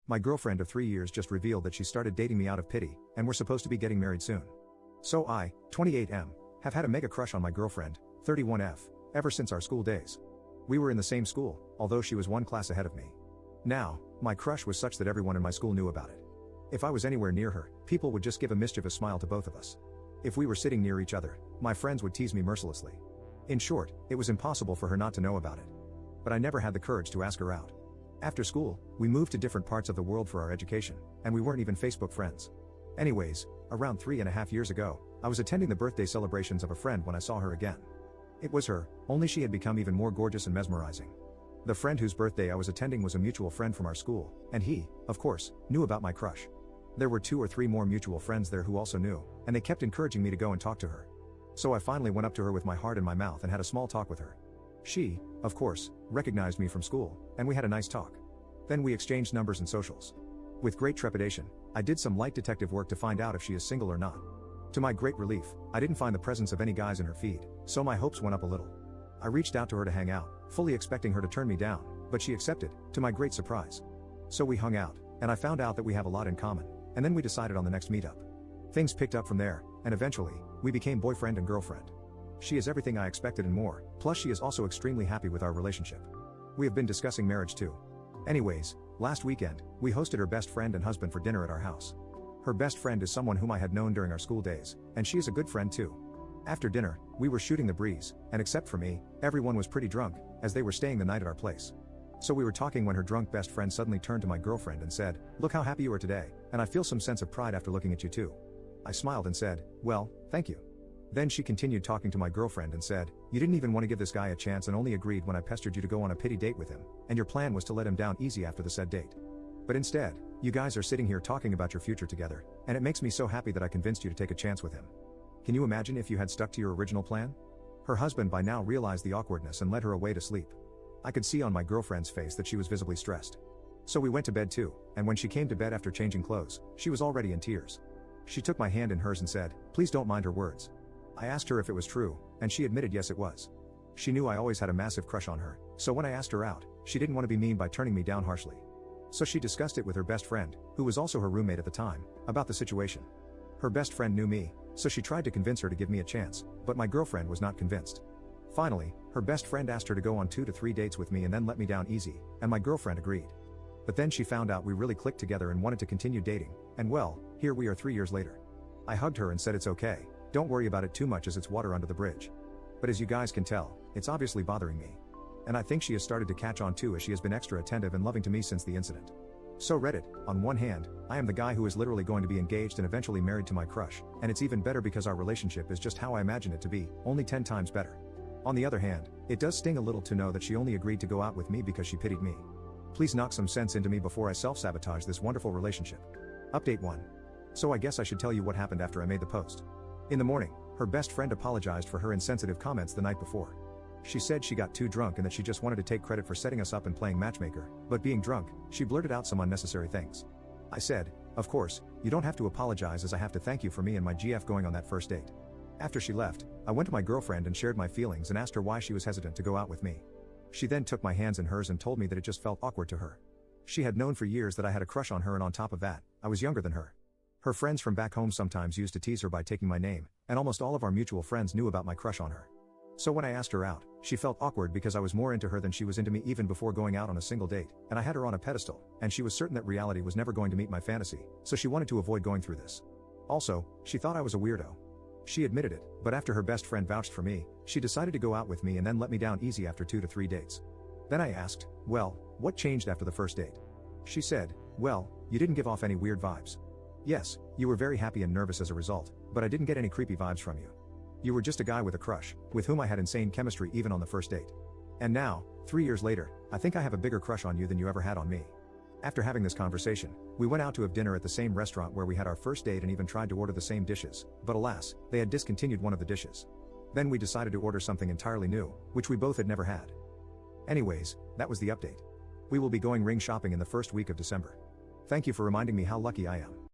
My girlfriend of 3 years just revealed that she started dating me out of pity, and we're supposed to be getting married soon. So I, 28M, have had a mega crush on my girlfriend, 31F, ever since our school days. We were in the same school, although she was one class ahead of me. Now, my crush was such that everyone in my school knew about it. If I was anywhere near her, people would just give a mischievous smile to both of us. If we were sitting near each other, my friends would tease me mercilessly. In short, it was impossible for her not to know about it. But I never had the courage to ask her out. After school, we moved to different parts of the world for our education, and we weren't even Facebook friends. Anyways, around 3.5 years ago, I was attending the birthday celebrations of a friend when I saw her again. It was her, only she had become even more gorgeous and mesmerizing. The friend whose birthday I was attending was a mutual friend from our school, and he, of course, knew about my crush. There were 2 or 3 more mutual friends there who also knew, and they kept encouraging me to go and talk to her. So I finally went up to her with my heart in my mouth and had a small talk with her. She, of course, recognized me from school, and we had a nice talk. Then we exchanged numbers and socials. With great trepidation, I did some light detective work to find out if she is single or not. To my great relief, I didn't find the presence of any guys in her feed, so my hopes went up a little. I reached out to her to hang out, fully expecting her to turn me down, but she accepted, to my great surprise. So we hung out, and I found out that we have a lot in common, and then we decided on the next meetup. Things picked up from there, and eventually, we became boyfriend and girlfriend. She is everything I expected and more, plus she is also extremely happy with our relationship. We have been discussing marriage too. Anyways, last weekend, we hosted her best friend and husband for dinner at our house. Her best friend is someone whom I had known during our school days, and she is a good friend too. After dinner, we were shooting the breeze, and except for me, everyone was pretty drunk, as they were staying the night at our place. So we were talking when her drunk best friend suddenly turned to my girlfriend and said, "Look how happy you are today, and I feel some sense of pride after looking at you too." I smiled and said, "Well, thank you." Then she continued talking to my girlfriend and said, "You didn't even want to give this guy a chance and only agreed when I pestered you to go on a pity date with him, and your plan was to let him down easy after the said date. But instead, you guys are sitting here talking about your future together, and it makes me so happy that I convinced you to take a chance with him. Can you imagine if you had stuck to your original plan?" Her husband by now realized the awkwardness and led her away to sleep. I could see on my girlfriend's face that she was visibly stressed. So we went to bed too, and when she came to bed after changing clothes, she was already in tears. She took my hand in hers and said, "Please don't mind her words." I asked her if it was true, and she admitted yes it was. She knew I always had a massive crush on her, so when I asked her out, she didn't want to be mean by turning me down harshly. So she discussed it with her best friend, who was also her roommate at the time, about the situation. Her best friend knew me, so she tried to convince her to give me a chance, but my girlfriend was not convinced. Finally, her best friend asked her to go on 2 to 3 dates with me and then let me down easy, and my girlfriend agreed. But then she found out we really clicked together and wanted to continue dating, and well, here we are 3 years later. I hugged her and said it's okay, don't worry about it too much as it's water under the bridge. But as you guys can tell, it's obviously bothering me. And I think she has started to catch on too as she has been extra attentive and loving to me since the incident. So Reddit, on one hand, I am the guy who is literally going to be engaged and eventually married to my crush, and it's even better because our relationship is just how I imagine it to be, only 10 times better. On the other hand, it does sting a little to know that she only agreed to go out with me because she pitied me. Please knock some sense into me before I self-sabotage this wonderful relationship. Update 1. So I guess I should tell you what happened after I made the post. In the morning, her best friend apologized for her insensitive comments the night before. She said she got too drunk and that she just wanted to take credit for setting us up and playing matchmaker, but being drunk, she blurted out some unnecessary things. I said, "Of course, you don't have to apologize as I have to thank you for me and my GF going on that first date." After she left, I went to my girlfriend and shared my feelings and asked her why she was hesitant to go out with me. She then took my hands in hers and told me that it just felt awkward to her. She had known for years that I had a crush on her, and on top of that, I was younger than her. Her friends from back home sometimes used to tease her by taking my name, and almost all of our mutual friends knew about my crush on her. So when I asked her out, she felt awkward because I was more into her than she was into me even before going out on a single date, and I had her on a pedestal, and she was certain that reality was never going to meet my fantasy, so she wanted to avoid going through this. Also, she thought I was a weirdo. She admitted it, but after her best friend vouched for me, she decided to go out with me and then let me down easy after 2 to 3 dates. Then I asked, "Well, what changed after the first date?" She said, "Well, you didn't give off any weird vibes. Yes, you were very happy and nervous as a result, but I didn't get any creepy vibes from you. You were just a guy with a crush, with whom I had insane chemistry even on the first date. And now, 3 years later, I think I have a bigger crush on you than you ever had on me." After having this conversation, we went out to have dinner at the same restaurant where we had our first date and even tried to order the same dishes, but alas, they had discontinued one of the dishes. Then we decided to order something entirely new, which we both had never had. Anyways, that was the update. We will be going ring shopping in the first week of December. Thank you for reminding me how lucky I am.